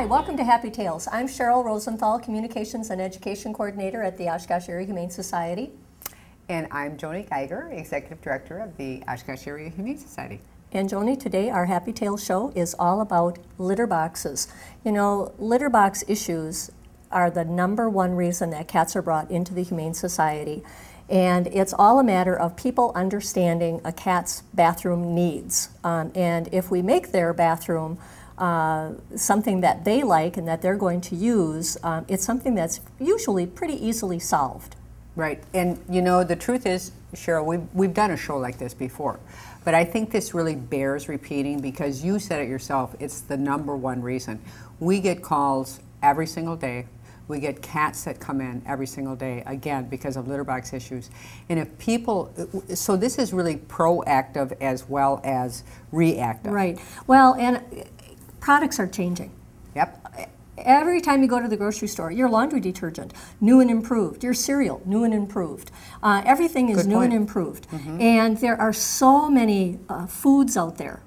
welcome to Happy Tales. I'm Cheryl Rosenthal, Communications and Education Coordinator at the Oshkosh Area Humane Society. And I'm Joni Geiger, Executive Director of the Oshkosh Area Humane Society. And Joni, today our Happy Tales show is all about litter boxes. You know, litter box issues are the #1 reason that cats are brought into the Humane Society. And it's all a matter of people understanding a cat's bathroom needs. And if we make their bathroom something that they like and that they're going to use, it's something that's usually pretty easily solved. Right, and you know, the truth is, Cheryl, we've done a show like this before, but I think this really bears repeating because you said it yourself, it's the #1 reason. We get calls every single day. We get cats that come in every single day, again, because of litter box issues. And if people, so this is really proactive as well as reactive. Right, well, and products are changing. Yep. Every time you go to the grocery store, your laundry detergent, new and improved. Your cereal, new and improved. Everything is new and improved. And there are so many foods out there,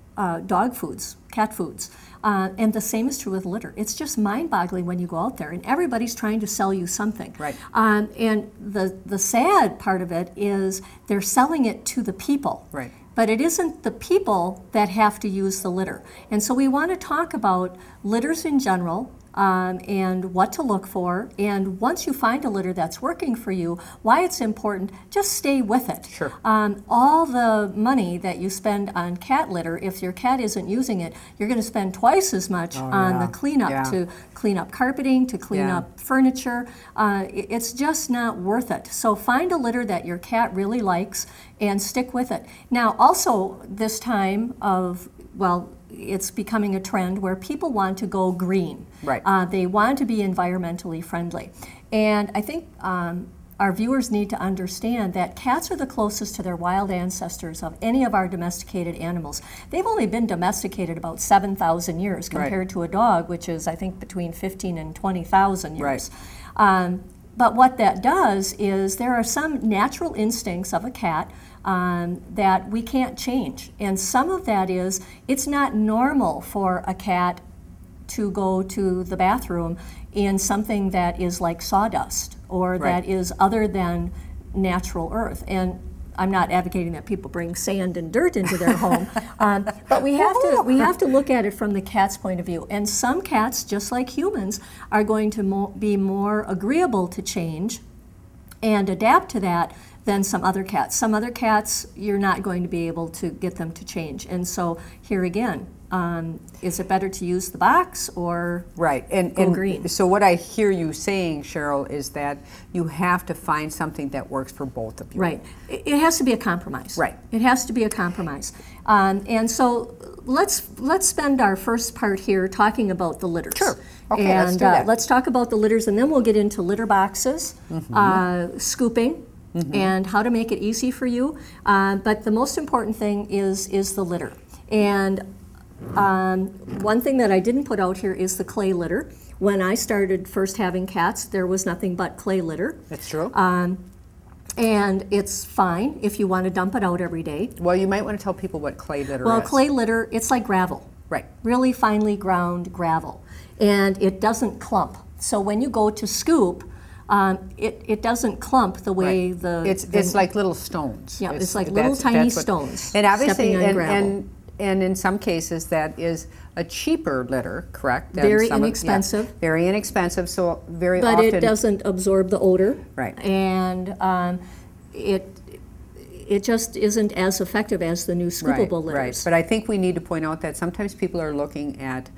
dog foods, cat foods. And the same is true with litter. It's just mind-boggling when you go out there, and everybody's trying to sell you something. Right. And the sad part of it is they're selling it to the people. Right. But it isn't the people that have to use the litter. And so we want to talk about litters in general, and what to look for, and once you find a litter that's working for you, why it's important, just stay with it. Sure. All the money that you spend on cat litter, if your cat isn't using it, you're going to spend twice as much on the cleanup, to clean up carpeting, to clean up furniture. It's just not worth it. So find a litter that your cat really likes and stick with it. Now also this time of, well, it's becoming a trend where people want to go green. Right. They want to be environmentally friendly. And I think our viewers need to understand that cats are the closest to their wild ancestors of any of our domesticated animals. They've only been domesticated about 7,000 years compared to a dog, which is, I think, between 15 and 20,000 years. Right. But what that does is there are some natural instincts of a cat that we can't change. And some of that is, it's not normal for a cat to go to the bathroom in something that is like sawdust or that is other than natural earth. And I'm not advocating that people bring sand and dirt into their home, but we have to look at it from the cat's point of view. And some cats, just like humans, are going to be more agreeable to change and adapt to that than some other cats. Some other cats, you're not going to be able to get them to change. And so here again, is it better to use the box or go green? So what I hear you saying, Cheryl, is that you have to find something that works for both of you. Right. It has to be a compromise. Right. It has to be a compromise. And so let's spend our first part here talking about the litters. Sure. Okay, and let's do that. Let's talk about the litters, and then we'll get into litter boxes, scooping, and how to make it easy for you. But the most important thing is the litter. And one thing that I didn't put out here is the clay litter. When I started first having cats, there was nothing but clay litter. That's true. And it's fine if you want to dump it out every day. Well, you might want to tell people what clay litter is. Well, clay litter, it's like gravel. Right. Really finely ground gravel. And it doesn't clump. So when you go to scoop, it doesn't clump the way it's like little stones. Yeah, it's like little tiny stones. And obviously, stepping on gravel. And in some cases, that is a cheaper litter, correct? Very inexpensive. Very inexpensive, so very but often... But it doesn't absorb the odor. Right. And it just isn't as effective as the new scoopable litters. Right, but I think we need to point out that sometimes people are looking at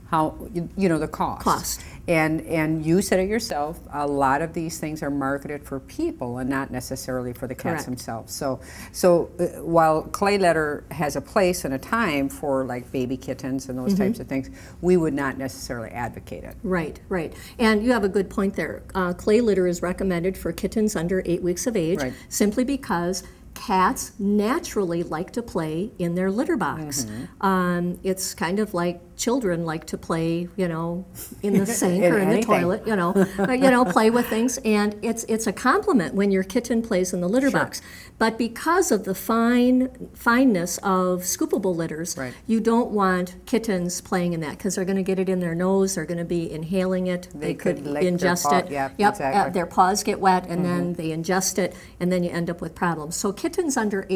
how, you know, the cost. And you said it yourself, a lot of these things are marketed for people and not necessarily for the cats themselves. So while clay litter has a place and a time for like baby kittens and those types of things, we would not necessarily advocate it. Right, right. And you have a good point there. Clay litter is recommended for kittens under 8 weeks of age, simply because cats naturally like to play in their litter box. It's kind of like children like to play, you know, in the sink In or in the anything. toilet, you know, play with things, and it's a compliment when your kitten plays in the litter box. But because of the fineness of scoopable litters, Right. you don't want kittens playing in that because they're going to get it in their nose, they're going to be inhaling it, they could lick their ingest paw. it. Yep, Yep, exactly. their paws get wet, and then they ingest it, and then you end up with problems. So kittens under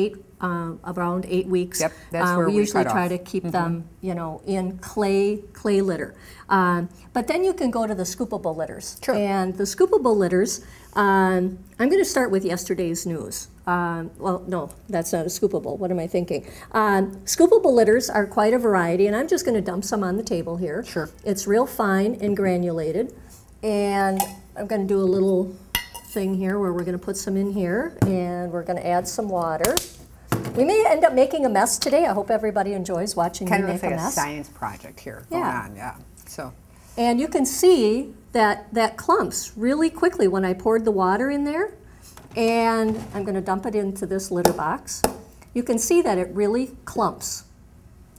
around 8 weeks, Yep, that's where we we usually cut try off. to keep them, you know, in clay litter. But then you can go to the scoopable litters. Sure. And the scoopable litters, I'm going to start with yesterday's news. Well, no, that's not a scoopable. What am I thinking? Scoopable litters are quite a variety, and I'm just going to dump some on the table here. Sure. It's real fine and granulated, and I'm going to do a little thing here where we're going to put some in here, and we're going to add some water. We may end up making a mess today. I hope everybody enjoys watching Kind me of make looks like a a mess. science project here Yeah. going on, yeah. So, And you can see that clumps really quickly when I poured the water in there. And I'm going to dump it into this litter box. You can see that it really clumps,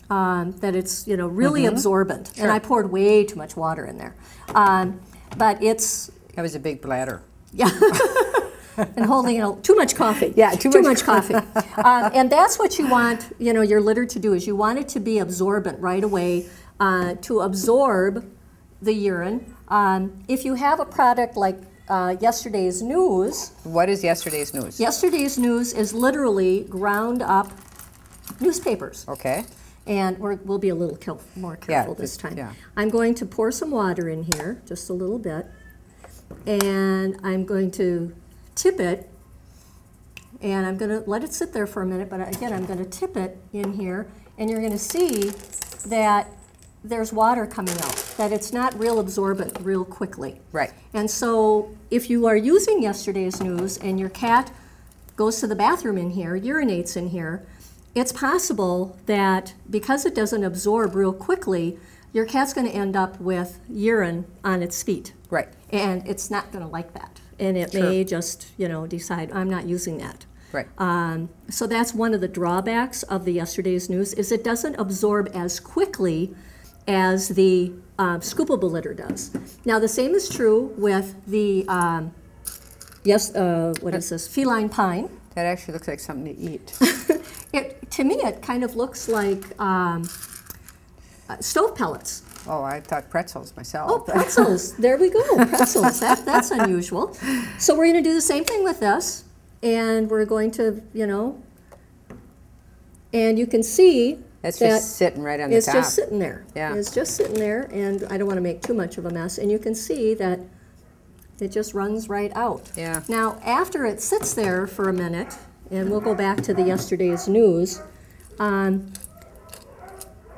that it's, you know, really absorbent. Sure. And I poured way too much water in there. But it's, that was a big bladder. yeah, and holding, you know, too much coffee. Yeah, too much coffee. And that's what you want, you know, your litter to do, is you want it to be absorbent right away, to absorb the urine. If you have a product like yesterday's news. What is yesterday's news? Yesterday's news is literally ground up newspapers. Okay. And we'll be a little more careful this time. yeah. I'm going to pour some water in here, just a little bit. And I'm going to tip it. And I'm going to let it sit there for a minute. But again, I'm going to tip it in here. And you're going to see that there's water coming out, that it's not real absorbent real quickly. Right. And so if you are using yesterday's news and your cat goes to the bathroom in here, urinates in here, it's possible that because it doesn't absorb real quickly, your cat's going to end up with urine on its feet. Right. And it's not going to like that. And it Sure. may just, you know, decide, I'm not using that. Right. So that's one of the drawbacks of the yesterday's news, is it doesn't absorb as quickly as the scoopable litter does. Now the same is true with the what is this, feline pine. That actually looks like something to eat. To me, it kind of looks like stove pellets. Oh, I thought pretzels myself. Oh, pretzels. There we go, pretzels. That's unusual. So we're going to do the same thing with this, and we're going to, you know, and you can see It's that just sitting right on the it's top. just sitting there. Yeah. It's just sitting there, and I don't want to make too much of a mess. And you can see that it just runs right out. Yeah. Now, after it sits there for a minute, and we'll go back to the yesterday's news,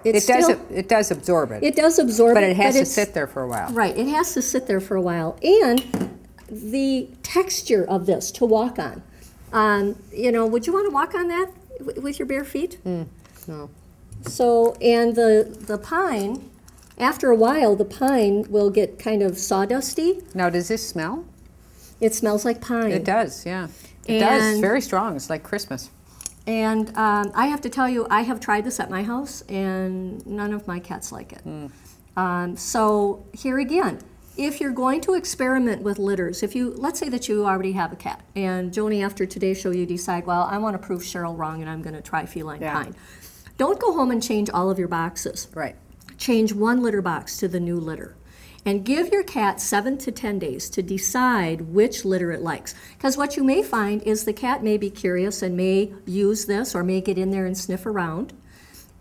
it does absorb it. It does absorb but it, it has to it's- sit there for a while. Right, it has to sit there for a while. And the texture of this to walk on. You know, would you want to walk on that with your bare feet? No. So, and the pine, after a while, the pine will get kind of sawdusty. Now, does this smell? It smells like pine. It does, yeah. It does. It's And- very strong. It's like Christmas. And I have to tell you, I have tried this at my house, and none of my cats like it. So here again, if you're going to experiment with litters, let's say that you already have a cat, and Joni, after today's show, you decide, well, I want to prove Cheryl wrong, and I'm going to try feline Yeah. pine. Don't go home and change all of your boxes. Right. Change one litter box to the new litter. And give your cat 7 to 10 days to decide which litter it likes. Because what you may find is the cat may be curious and may use this or may get in there and sniff around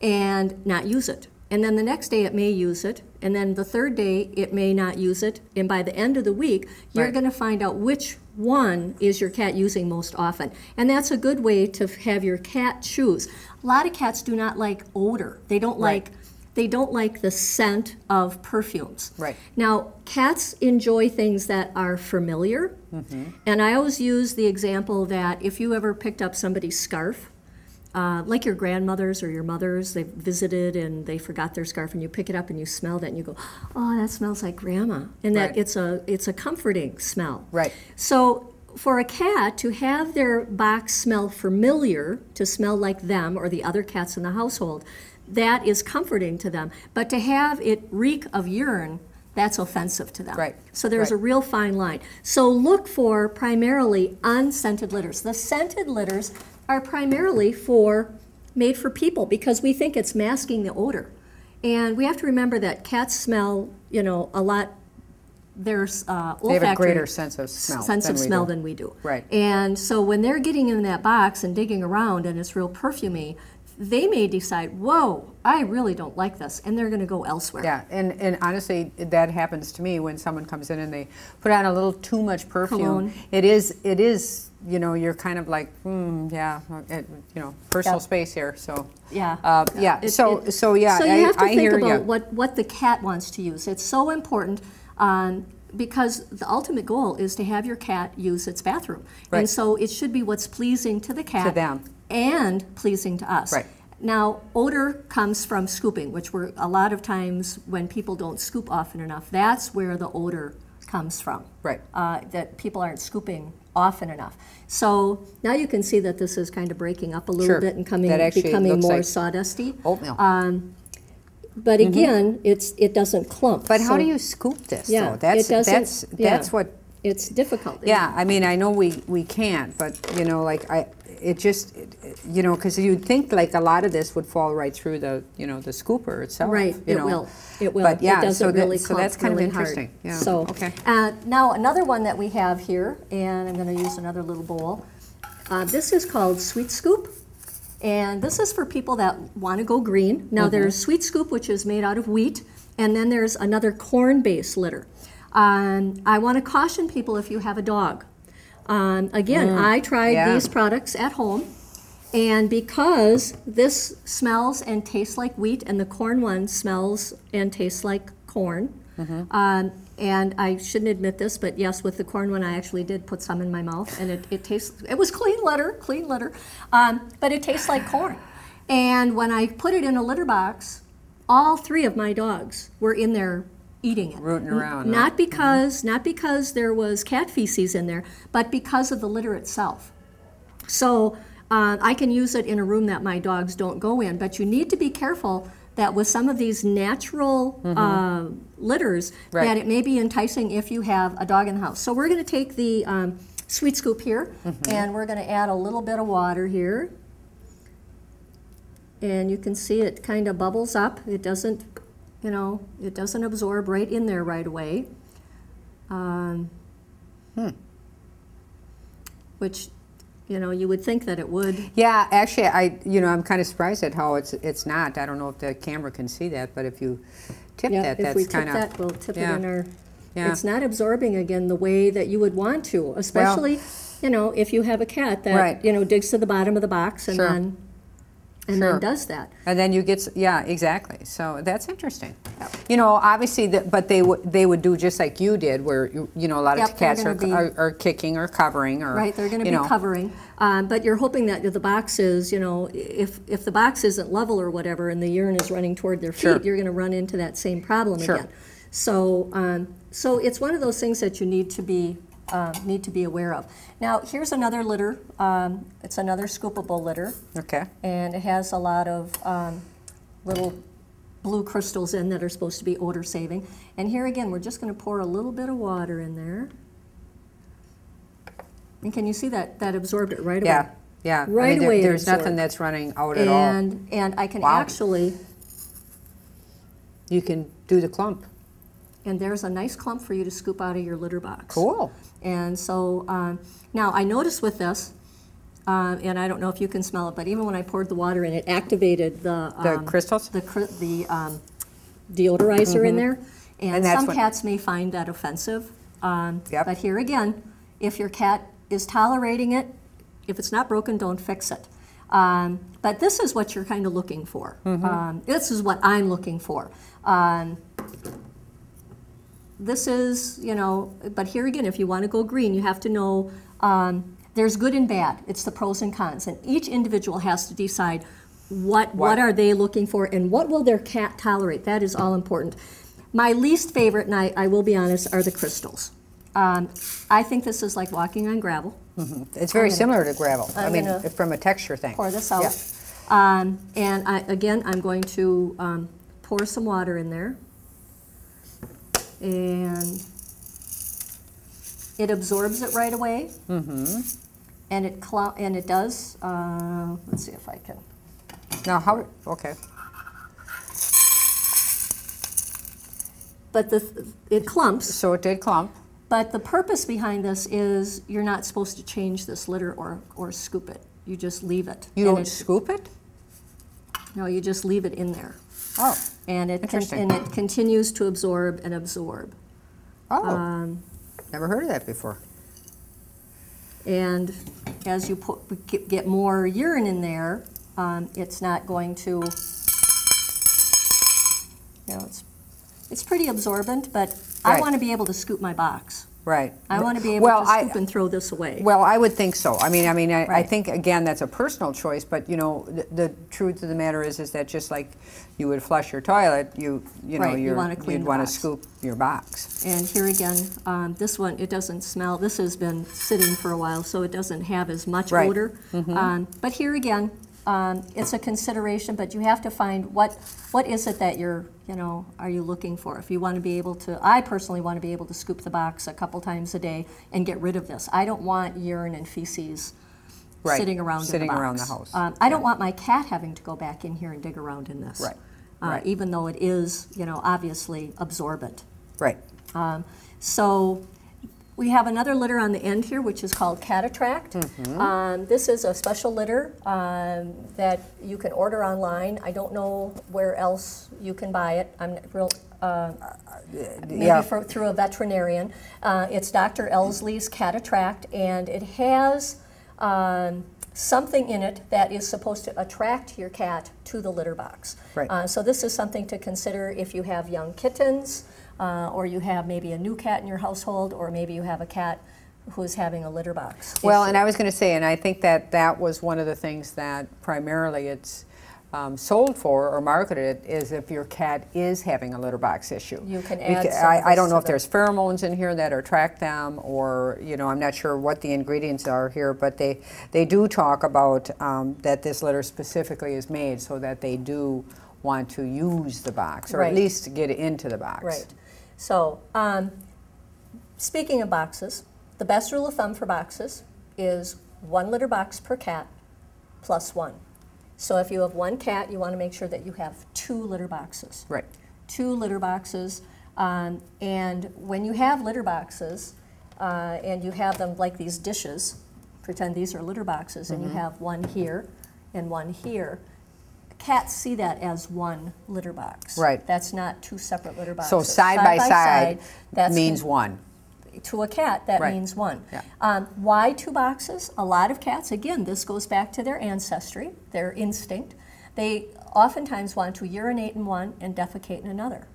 and not use it. And then the next day it may use it, and then the third day it may not use it, and by the end of the week you're Right. going to find out which one is your cat using most often. And that's a good way to have your cat choose. A lot of cats do not like odor. They don't Right. like the scent of perfumes. Right. Now, cats enjoy things that are familiar, and I always use the example that if you ever picked up somebody's scarf, like your grandmother's or your mother's, they visited and they forgot their scarf, and you pick it up and you smell that and you go, oh, that smells like grandma, and that Right. it's a comforting smell. Right. So for a cat to have their box smell familiar, to smell like them or the other cats in the household, that is comforting to them. But to have it reek of urine, that's offensive to them. Right. So there's a real fine line. So look for primarily unscented litters. The scented litters are primarily made for people because we think it's masking the odor. And we have to remember that cats smell, you know, a lot. There's olfactory. They have a greater sense of smell than we do. Right. And so when they're getting in that box and digging around and it's real perfumey, they may decide, whoa, I really don't like this, and they're going to go elsewhere. Yeah, and honestly, that happens to me when someone comes in and they put on a little too much perfume. Cologne. It is, you know, you're kind of like, yeah, you know, personal space here. So yeah, yeah. So yeah, So you have to think hear about you. what the cat wants to use. It's so important. Because the ultimate goal is to have your cat use its bathroom. Right. And so it should be what's pleasing to the cat To them. and pleasing to us. Right. Now, odor comes from scooping, which we're a lot of times when people don't scoop often enough, that's where the odor comes from. Right. That people aren't scooping often enough. So now you can see that this is kind of breaking up a little bit and becoming more sawdusty. Oatmeal. But again, it doesn't clump. But how do you scoop this? Yeah, though? that's what. It's difficult. Yeah, I mean, I know we can't, but you know, like you know, because you'd think like a lot of this would fall right through the, you know, the scooper itself. Right. You It know. will. It will. But yeah, it doesn't really so clump that's kind really of interesting. hard. Yeah. So okay. Now another one that we have here, and I'm going to use another little bowl. This is called Sweet Scoop. And this is for people that want to go green. Now there's Sweet Scoop, which is made out of wheat, and then there's another corn-based litter. I want to caution people if you have a dog. Again, I tried these products at home, and because this smells and tastes like wheat, and the corn one smells and tastes like corn, and I shouldn't admit this, but yes, with the corn one, I actually did put some in my mouth, and it was clean litter, but it tastes like corn. And when I put it in a litter box, all 3 of my dogs were in there eating it. Rooting around. Not because there was cat feces in there, but because of the litter itself. So I can use it in a room that my dogs don't go in, but you need to be careful that with some of these natural litters, that it may be enticing if you have a dog in the house. So we're going to take the Sweet Scoop here, and we're going to add a little bit of water here. And you can see it kind of bubbles up. It doesn't, you know, it doesn't absorb right in there right away. Which, you know, you would think that it would. Yeah, actually, I'm kind of surprised at how it's not. I don't know if the camera can see that, but if you tip that, that's kind of. If we tip that, we'll tip it in our. Yeah. It's not absorbing again the way that you would want to, especially, you know, if you have a cat that you know digs to the bottom of the box and then does that. And then you get, exactly. So that's interesting. You know, obviously, but they would do just like you did, where you know a lot of cats are kicking or covering or they're going to be covering. But you're hoping that the box is, you know, if the box isn't level or whatever, and the urine is running toward their feet, you're going to run into that same problem again. So so it's one of those things that you need to be aware of. Now, here's another litter. It's another scoopable litter. Okay. And it has a lot of little blue crystals in that are supposed to be odor saving. And here again, we're just going to pour a little bit of water in there. And can you see that absorbed it right away? Yeah. Right away. There's nothing that's running out at all. And I can actually. You can do the clump. And there's a nice clump for you to scoop out of your litter box. Cool. And so now I noticed with this, and I don't know if you can smell it, but even when I poured the water in, it activated the crystals, the deodorizer in there. And some cats may find that offensive. But here again, if your cat is tolerating it, if it's not broken, don't fix it. But this is what you're kind of looking for. This is what I'm looking for. This is, you know, but here again, if you want to go green, you have to know there's good and bad. It's the pros and cons. And each individual has to decide what are they looking for and what will their cat tolerate. That is all important. My least favorite, and I will be honest, are the crystals. I think this is like walking on gravel. It's very similar to gravel. I mean, from a texture thing. Pour this out. And again, I'm going to pour some water in there. And it absorbs it right away. Mm-hmm. And it does, let's see if I can. Now how, okay. But it clumps. So it did clump. But the purpose behind this is you're not supposed to change this litter or scoop it. You just leave it. You don't scoop it? No, you just leave it in there. Oh, and it interesting. and it continues to absorb and absorb. Oh, never heard of that before. And as you get more urine in there, it's not going to, you know, it's pretty absorbent, but right. I want to be able to scoop my box. Right. I want to be able to scoop and throw this away. Well, I would think so. I mean, Right. I think again that's a personal choice. But you know, the truth of the matter is that just like you would flush your toilet, you'd want to scoop your box. And here again, this one, it doesn't smell. This has been sitting for a while, so it doesn't have as much right. odor. Mm-hmm. But here again, it's a consideration. But you have to find what is it that are you looking for? If you want to be able to, I personally want to be able to scoop the box a couple times a day and get rid of this. I don't want urine and feces right. sitting around in the box. around the house. I don't want my cat having to go back in here and dig around in this. Right. Right. Even though it is, obviously absorbent. Right. So we have another litter on the end here, which is called Cat Attract. Mm-hmm. This is a special litter that you can order online. I don't know where else you can buy it. I'm not real. Maybe through a veterinarian. It's Dr. Elsley's Cat Attract, and it has something in it that is supposed to attract your cat to the litter box. Right. So this is something to consider if you have young kittens, or you have maybe a new cat in your household, or maybe you have a cat who's having a litter box issue. Well, and I was going to say, and I think that was one of the things that primarily it's sold for or marketed is if your cat is having a litter box issue. You can add I don't know if there's pheromones in here that attract them, or I'm not sure what the ingredients are here, but they do talk about that this litter specifically is made so that they do want to use the box, or right. at least get into the box. Right. So, speaking of boxes, the best rule of thumb for boxes is 1 litter box per cat plus 1. So if you have 1 cat, you want to make sure that you have 2 litter boxes. Right. 2 litter boxes, and when you have litter boxes, and you have them like these dishes, pretend these are litter boxes, and you have 1 here and 1 here, cats see that as 1 litter box. Right. That's not 2 separate litter boxes. So side by side that means 1. To a cat, that right. means 1. Yeah. Why 2 boxes? A lot of cats, again, this goes back to their ancestry, their instinct. They oftentimes want to urinate in one and defecate in another.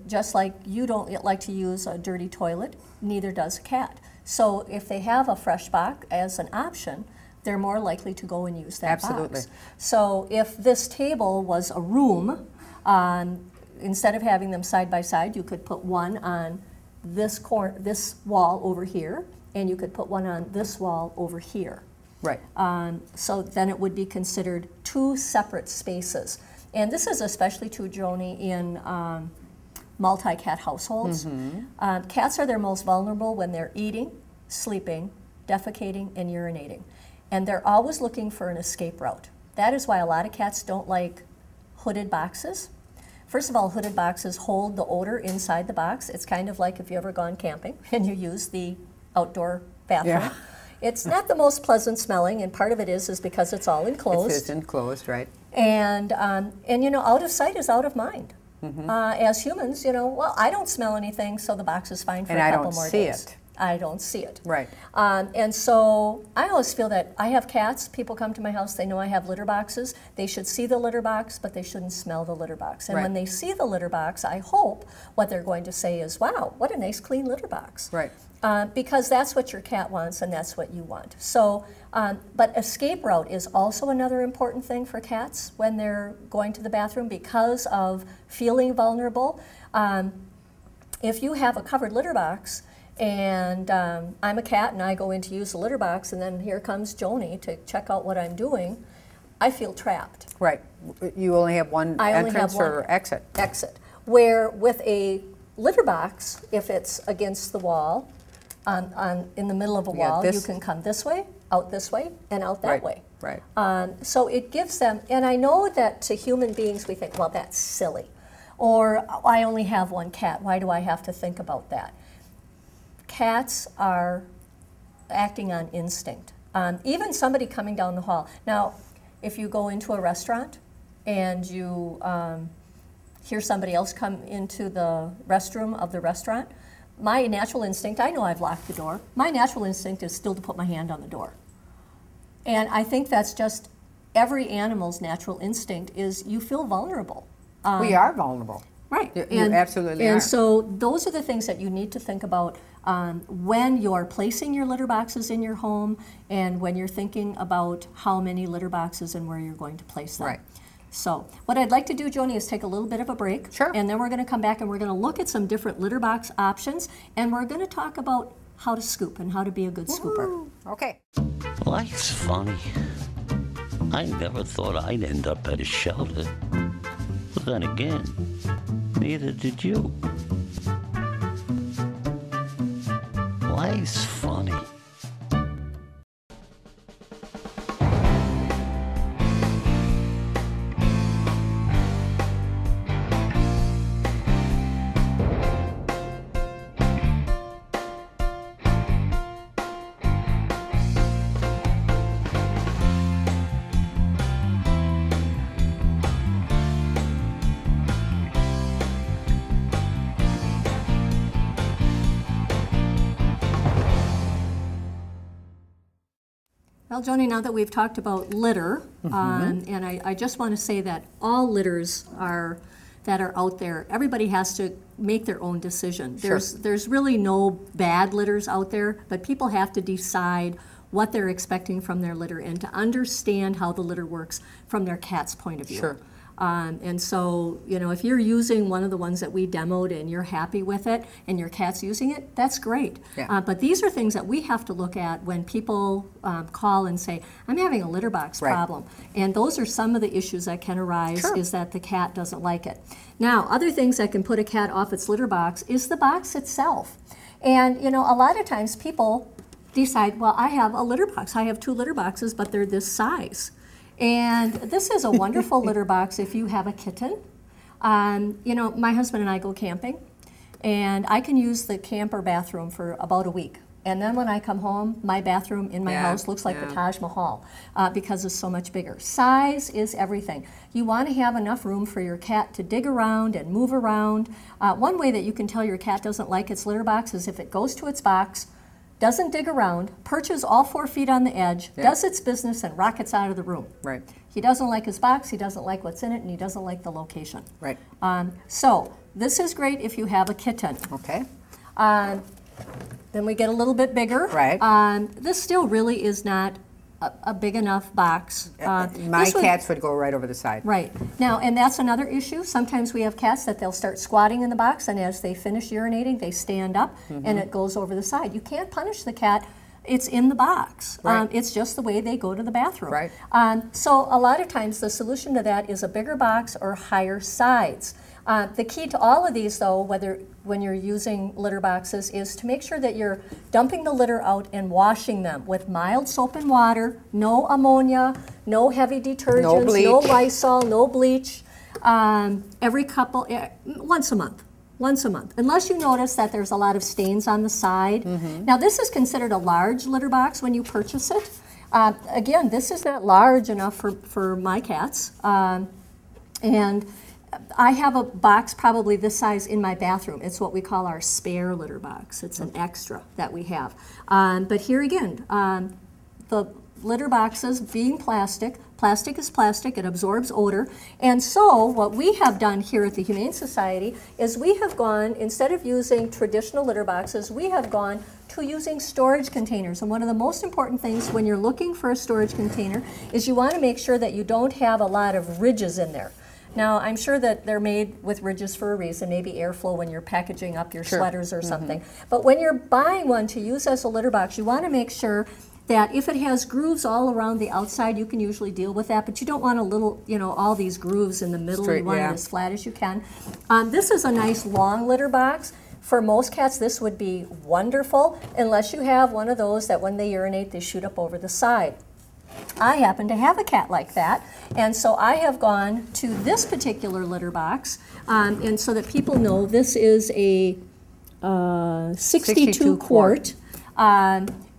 Just like you don't like to use a dirty toilet, neither does a cat. So if they have a fresh box as an option, they're more likely to go and use that Absolutely. box. So if this table was a room, instead of having them side by side, you could put one on this wall over here, and you could put one on this wall over here. Right. So then it would be considered 2 separate spaces. And this is especially true, Joni, in multi-cat households. Mm-hmm. Cats are their most vulnerable when they're eating, sleeping, defecating, and urinating. And they're always looking for an escape route. That is why a lot of cats don't like hooded boxes. First of all, hooded boxes hold the odor inside the box. It's kind of like if you've ever gone camping and you use the outdoor bathroom. Yeah. It's not the most pleasant smelling, and part of it is because it's all enclosed. It is enclosed, right. And out of sight is out of mind. Mm-hmm. As humans, well, I don't smell anything, so the box is fine for a couple more days. I don't see it. Right. And so I always feel that I have cats. People come to my house, they know I have litter boxes. They should see the litter box, but they shouldn't smell the litter box. And right. when they see the litter box, I hope what they're going to say is, wow, what a nice clean litter box. Right. Because that's what your cat wants and that's what you want. So, but escape route is also another important thing for cats when they're going to the bathroom because of feeling vulnerable. If you have a covered litter box, and I'm a cat and I go in to use the litter box, and then here comes Joni to check out what I'm doing, I feel trapped. Right. You only have one entrance or exit. Exit. Where with a litter box, if it's against the wall, in the middle of a wall, you can come this way, and out that way. Right. So it gives them, and I know that to human beings we think, well, that's silly. Or I only have one cat, why do I have to think about that? Cats are acting on instinct. Even somebody coming down the hall. Now, if you go into a restaurant and you hear somebody else come into the restroom of the restaurant, my natural instinct, I know I've locked the door, my natural instinct is still to put my hand on the door. And I think that's just every animal's natural instinct is you feel vulnerable. We are vulnerable. Right. You absolutely are. And so those are the things that you need to think about when you're placing your litter boxes in your home and when you're thinking about how many litter boxes and where you're going to place them. Right. So what I'd like to do, Joni, is take a little bit of a break. Sure. And then we're going to come back and we're going to look at some different litter box options, and we're going to talk about how to scoop and how to be a good scooper. Okay. Life's funny. I never thought I'd end up at a shelter. But then again, neither did you. Life's funny. Well, Joni, now that we've talked about litter, and I just want to say that all litters that are out there, everybody has to make their own decision. There's really no bad litters out there, but people have to decide what they're expecting from their litter and to understand how the litter works from their cat's point of view. Sure. And so, you know, if you're using one of the ones that we demoed and you're happy with it and your cat's using it, that's great. Yeah. But these are things that we have to look at when people call and say, I'm having a litter box problem. And those are some of the issues that can arise, is that the cat doesn't like it. Now, other things that can put a cat off its litter box is the box itself. And, you know, a lot of times people decide, well, I have a litter box. I have 2 litter boxes, but they're this size. And this is a wonderful litter box if you have a kitten. You know, my husband and I go camping, and I can use the camper bathroom for about a week. And then when I come home, my bathroom in my house looks like the Taj Mahal because it's so much bigger. Size is everything. You want to have enough room for your cat to dig around and move around. One way that you can tell your cat doesn't like its litter box is if it goes to its box, doesn't dig around, perches all 4 feet on the edge, does its business, and rockets out of the room. Right. He doesn't like his box, he doesn't like what's in it, and he doesn't like the location. Right. So this is great if you have a kitten. Okay. Then we get a little bit bigger. Right. This still really is not a big enough box. My cats would go right over the side. Right. Now, and that's another issue. Sometimes we have cats that they'll start squatting in the box, and as they finish urinating, they stand up, and it goes over the side. You can't punish the cat. It's in the box. Right. It's just the way they go to the bathroom. Right. So a lot of times the solution to that is a bigger box or higher sides. The key to all of these, though, when you're using litter boxes, is to make sure that you're dumping the litter out and washing them with mild soap and water, no ammonia, no heavy detergents, no Lysol, no bleach. Once a month. Once a month, unless you notice that there's a lot of stains on the side. Now, this is considered a large litter box when you purchase it. Again, this is not large enough for my cats. And I have a box probably this size in my bathroom. It's what we call our spare litter box. It's an extra that we have. But here again, the litter boxes being plastic is plastic, it absorbs odor. And so what we have done here at the Humane Society is we have gone, instead of using traditional litter boxes, we have gone to using storage containers. And one of the most important things when you're looking for a storage container is you want to make sure that you don't have a lot of ridges in there. Now, I'm sure that they're made with ridges for a reason, maybe airflow when you're packaging up your sweaters or something. But when you're buying one to use as a litter box, you want to make sure that if it has grooves all around the outside, you can usually deal with that, but you don't want a little, you know, all these grooves in the middle. Straight, you want yeah. it as flat as you can. This is a nice long litter box. For most cats, this would be wonderful, unless you have one of those that when they urinate, they shoot up over the side. I happen to have a cat like that, and so I have gone to this particular litter box, and so that people know, this is a 62 quart.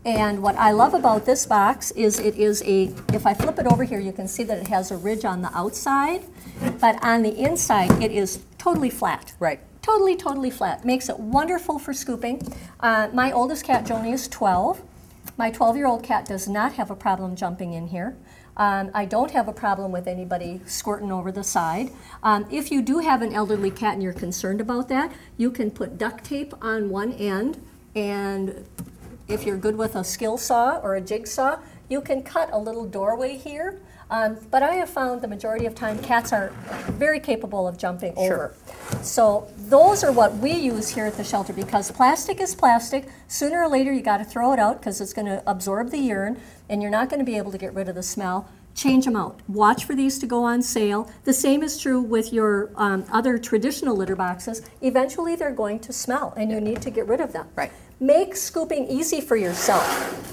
And what I love about this box is it is a, if I flip it over here, you can see that it has a ridge on the outside, but on the inside, it is totally flat. Right. Totally, totally flat. Makes it wonderful for scooping. My oldest cat, Joni, is 12. My 12-year-old cat does not have a problem jumping in here. I don't have a problem with anybody squirting over the side. If you do have an elderly cat and you're concerned about that, you can put duct tape on one end, and if you're good with a skill saw or a jigsaw, you can cut a little doorway here. But I have found the majority of time cats are very capable of jumping over. So those are what we use here at the shelter, because plastic is plastic. Sooner or later you got to throw it out because it's going to absorb the urine and you're not going to be able to get rid of the smell. Change them out. Watch for these to go on sale. The same is true with your other traditional litter boxes. Eventually they're going to smell and you need to get rid of them. Right. Make scooping easy for yourself.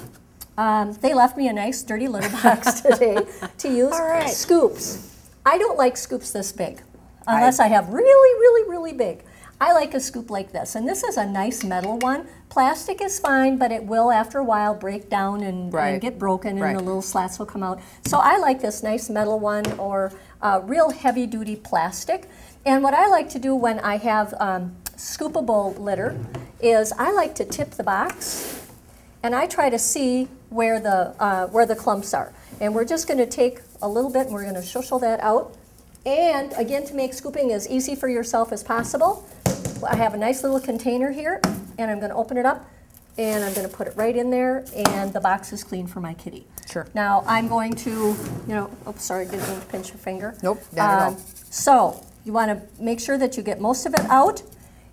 They left me a nice dirty litter box today to use. All right. Scoops. I don't like scoops this big, unless I have really, really, really big. I like a scoop like this, and this is a nice metal one. Plastic is fine, but it will after a while break down and get broken, and the little slats will come out. So I like this nice metal one, or real heavy duty plastic. And what I like to do when I have scoopable litter is I like to tip the box, and I try to see where the clumps are. And we're just going to take a little bit and we're going to shushel that out. And again, to make scooping as easy for yourself as possible, I have a nice little container here, and I'm going to open it up, and I'm going to put it right in there, and the box is clean for my kitty. Sure. Now I'm going to, you know, oops, sorry, didn't pinch your finger. Nope, not at all. So you want to make sure that you get most of it out.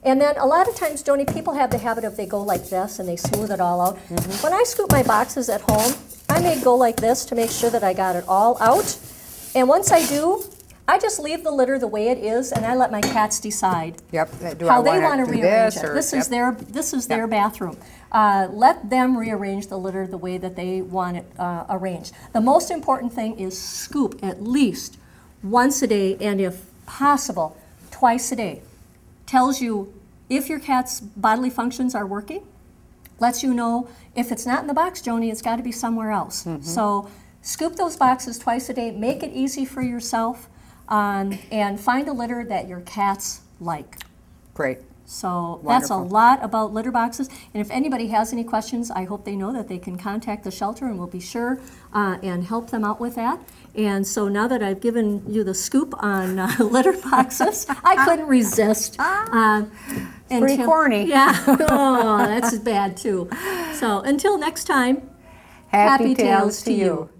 And then a lot of times, Joni, people have the habit of they go like this and they smooth it all out. When I scoop my boxes at home, I may go like this to make sure that I got it all out. And once I do, I just leave the litter the way it is, and I let my cats decide how they want to rearrange it. This is their bathroom. Let them rearrange the litter the way that they want it arranged. The most important thing is scoop at least once a day, and if possible, twice a day. Tells you if your cat's bodily functions are working, lets you know if it's not in the box, Joni, it's got to be somewhere else. So scoop those boxes twice a day, make it easy for yourself, and find a litter that your cats like. Great. So that's a lot about litter boxes. And if anybody has any questions, I hope they know that they can contact the shelter, and we'll be sure and help them out with that. And so now that I've given you the scoop on litter boxes, I couldn't resist. Pretty corny. Yeah. Oh, that's bad too. So until next time, happy tales to you.